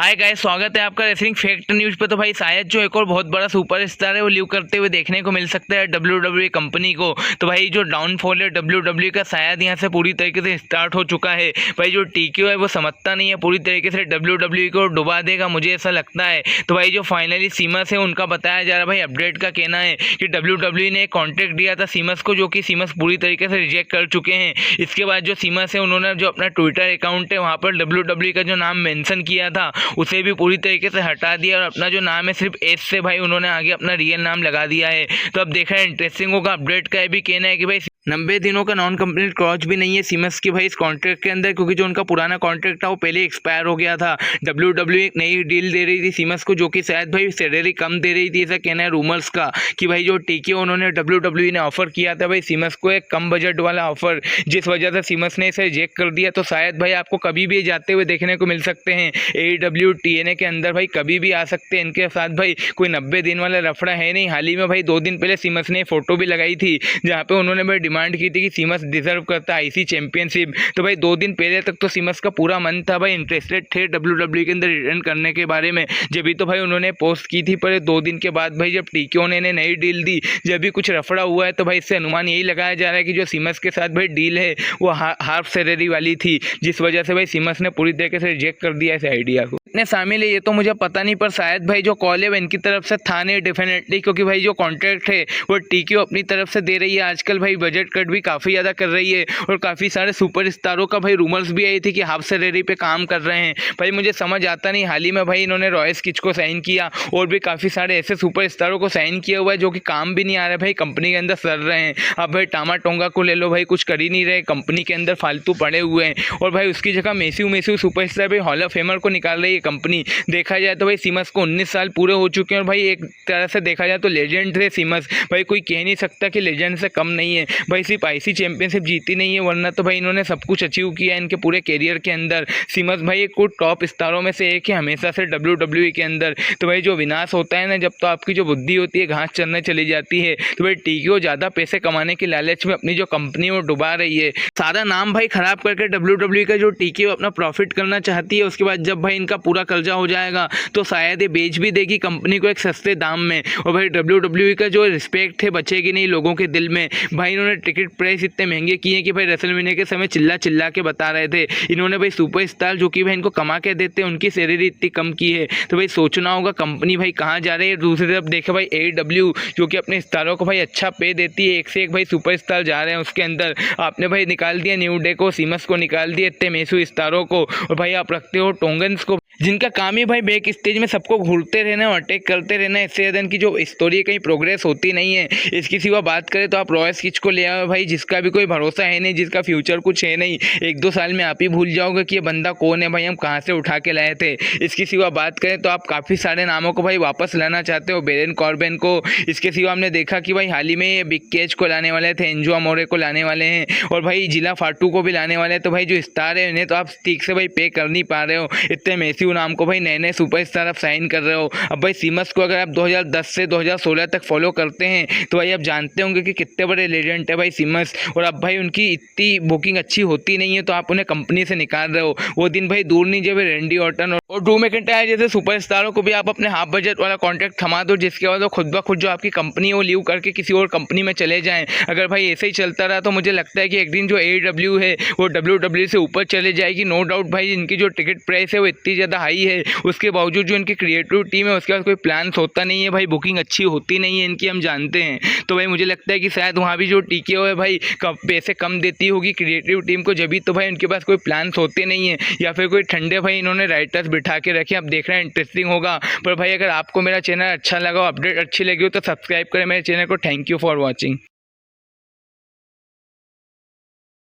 Hi guys, स्वागत है आपका रेसलिंग फैक्ट न्यूज़ पे। तो भाई शायद जो एक और बहुत बड़ा सुपरस्टार है वो लीव करते हुए देखने को मिल सकता है WWE कंपनी को। तो भाई जो डाउनफॉल है WWE का शायद यहाँ से पूरी तरीके से स्टार्ट हो चुका है। भाई जो TKO है वो समझता नहीं है, पूरी तरीके से WWE को डुबा देगा, मुझे ऐसा लगता है। तो भाई जो फाइनली सीमस है उनका बताया जा रहा है, भाई अपडेट का कहना है कि WWE ने एक कॉन्ट्रैक्ट दिया था सीमस को, जो कि सीमस पूरी तरीके से रिजेक्ट कर चुके हैं। इसके बाद जो सीमस है उन्होंने जो अपना ट्विटर अकाउंट है वहाँ पर WWE का जो नाम मेंशन किया था उसे भी पूरी तरीके से हटा दिया और अपना जो नाम है सिर्फ एस से भाई उन्होंने आगे अपना रियल नाम लगा दिया है। तो अब देखा है इंटरेस्टिंग होगा। अपडेट का ये भी कहना है कि भाई 90 दिनों का नॉन कंप्लीट क्लॉज भी नहीं है सीमस की भाई इस कॉन्ट्रैक्ट के अंदर, क्योंकि जो उनका पुराना कॉन्ट्रैक्ट था वो पहले एक्सपायर हो गया था। WWE एक नई डील दे रही थी सीमस को, जो कि शायद भाई सैलरी कम दे रही थी, ऐसा कहना है रूमर्स का कि भाई जो TKO उन्होंने WWE ने ऑफर किया था भाई सीमस को एक कम बजट वाला ऑफर, जिस वजह से सीमस ने इसे रिजेक्ट कर दिया। तो शायद भाई आपको कभी भी जाते हुए देखने को मिल सकते हैं AEW TNA के अंदर, भाई कभी भी आ सकते हैं इनके साथ। भाई कोई 90 दिन वाला लफड़ा है नहीं। हाल ही में भाई 2 दिन पहले सीमस ने फोटो भी लगाई थी जहाँ पे उन्होंने भाई डिमांड की थी कि सीमस डिजर्व करता है IC चैंपियनशिप। तो भाई 2 दिन पहले तक तो सीमस का पूरा मन था, भाई इंटरेस्टेड थे WWE के अंदर रिटर्न करने के बारे में, जब भी तो भाई उन्होंने पोस्ट की थी। पर 2 दिन के बाद भाई जब TKO ने नई डील दी, जब भी कुछ रफड़ा हुआ है, तो भाई इससे अनुमान यही लगाया जा रहा है कि जो सीमस के साथ भाई डील है वो हाफ सैलरी वाली थी, जिस वजह से भाई सीमस ने पूरी तरीके से रिजेक्ट कर दिया इस आइडिया को। इतने शामिल है ये तो मुझे पता नहीं, पर शायद भाई जो कॉल है इनकी तरफ से था नहीं डेफिनेटली, क्योंकि भाई जो कॉन्ट्रैक्ट है वो TKO अपनी तरफ से दे रही है। आजकल भाई बजट कट भी काफ़ी ज़्यादा कर रही है और काफ़ी सारे सुपरस्टारों का भाई रूमर्स भी आई थी कि हाफ सैलरी पे काम कर रहे हैं। भाई मुझे समझ आता नहीं। हाल ही में भाई इन्होंने रॉयस किच को साइन किया और भी काफ़ी सारे ऐसे सुपरस्टारों को साइन किया हुआ है जो कि काम भी नहीं आ रहा है, भाई कंपनी के अंदर सर रहे हैं। अब भाई टामा टोंगा को ले लो, भाई कुछ कर ही नहीं रहे, कंपनी के अंदर फालतू पड़े हुए हैं। और भाई उसकी जगह मेस्यू सुपरस्टार भाई हॉल ऑफ फेमर को निकाल रही है कंपनी। देखा जाए तो भाई सीमस को 19 साल पूरे हो चुके हैं और भाई एक तरह से देखा जाए तो लेजेंड थे सीमस। भाई कोई कह नहीं सकता कि लेजेंड से कम नहीं है। भाई सिर्फ IC चैंपियनशिप जीती नहीं है, वरना तो भाई इन्होंने सब कुछ अचीव किया है इनके पूरे कैरियर के अंदर। सीमस भाई एक टॉप स्टारों में से एक है हमेशा से WWE के अंदर। तो भाई जो विनाश होता है ना, जब तो आपकी जो बुद्धि होती है घास चरने चली जाती है, तो भाई TKO ज़्यादा पैसे कमाने की लालच में अपनी जो कंपनी वो डुबा रही है। सारा नाम भाई खराब करके WWE का जो TKO अपना प्रॉफिट करना चाहती है, उसके बाद जब भाई इनका पूरा कर्जा हो जाएगा तो शायद ये बेच भी देगी कंपनी को एक सस्ते दाम में। और भाई WWE का जो रिस्पेक्ट है बचेगी नहीं लोगों के दिल में। भाई इन्होंने टिकट प्राइस इतने महंगे किए हैं कि भाई रेसलमेनिया के समय चिल्ला के बता रहे थे। इन्होंने भाई सुपरस्टार जो कि भाई इनको कमा के देते हैं उनकी सैलरी इतनी कम की है। तो भाई सोचना होगा कंपनी भाई कहाँ जा रही है। दूसरी तरफ देखे भाई AEW जो कि अपने स्टारों को भाई अच्छा पे देती है, एक से एक भाई सुपरस्टार जा रहे हैं उसके अंदर। आपने भाई निकाल दिया न्यू डे को, सीमस को निकाल दिया, इतने मेसू स्टारों को, और भाई आप रखते हो टोंगन्स को, जिनका काम ही भाई बैक स्टेज में सबको घूरते रहना और अटैक करते रहना। इससे ज़्यादा इनकी जो स्टोरी है कहीं प्रोग्रेस होती नहीं है। इसकी सिवा बात करें तो आप रॉयस किच को ले आओ भाई, जिसका भी कोई भरोसा है नहीं, जिसका फ्यूचर कुछ है नहीं। 1-2 साल में आप ही भूल जाओगे कि ये बंदा कौन है, भाई हम कहाँ से उठा के लाए थे। इसकी सिवा बात करें तो आप काफ़ी सारे नामों को भाई वापस लाना चाहते हो, बेरन कॉर्बिन को। इसके सिवा हमने देखा कि भाई हाल ही में ये बिग कैच को लाने वाले थे, एंजो अमोरे को लाने वाले हैं, और भाई जिला फाटू को भी लाने वाले हैं। तो भाई जो स्टार है उन्हें तो आप ठीक से भाई पे कर नहीं पा रहे हो। इतने मैसिव नाम को भाई नए सुपरस्टार आप साइन कर रहे हो। अब भाई सीमस को अगर आप 2010 से 2016 तक फॉलो करते हैं तो भाई आप जानते होंगे कि कितने बड़े लेजेंड है भाई सीमस। और अब भाई उनकी इतनी बुकिंग अच्छी होती नहीं है तो आप उन्हें कंपनी से निकाल रहे हो। वो दिन भाई दूर नहीं जब रैंडी ऑर्टन और ड्रू मैकिंटायर जैसे सुपरस्टारों को भी आप अपने हाफ बजट वाला कॉन्ट्रैक्ट थमा दो, जिसके बाद वो खुद ब खुद जो आपकी कंपनी है वो लीव करके किसी और कंपनी में चले जाएं। अगर भाई ऐसे ही चलता रहा तो मुझे लगता है कि एक दिन जो AEW है वो WWE से ऊपर चले जाएगी। नो डाउट भाई इनकी जो टिकट प्राइस है वो इतनी ज़्यादा हाई है, उसके बावजूद जो इनकी क्रिएटिव टीम है उसके पास कोई प्लान्स होता नहीं है, भाई बुकिंग अच्छी होती नहीं है इनकी, हम जानते हैं। तो भाई मुझे लगता है कि शायद वहाँ भी जो TKO है भाई पैसे कम देती होगी क्रिएटिव टीम को, जब भी तो भाई उनके पास कोई प्लान्स होते नहीं है, या फिर कोई ठंडे भाई इन्होंने राइटर्स बिठा के रखे। अब देख रहे हैं इंटरेस्टिंग होगा। पर भाई अगर आपको मेरा चैनल अच्छा लगा, अपडेट अच्छी लगी हो तो सब्सक्राइब करें मेरे चैनल को। Thank you for watching.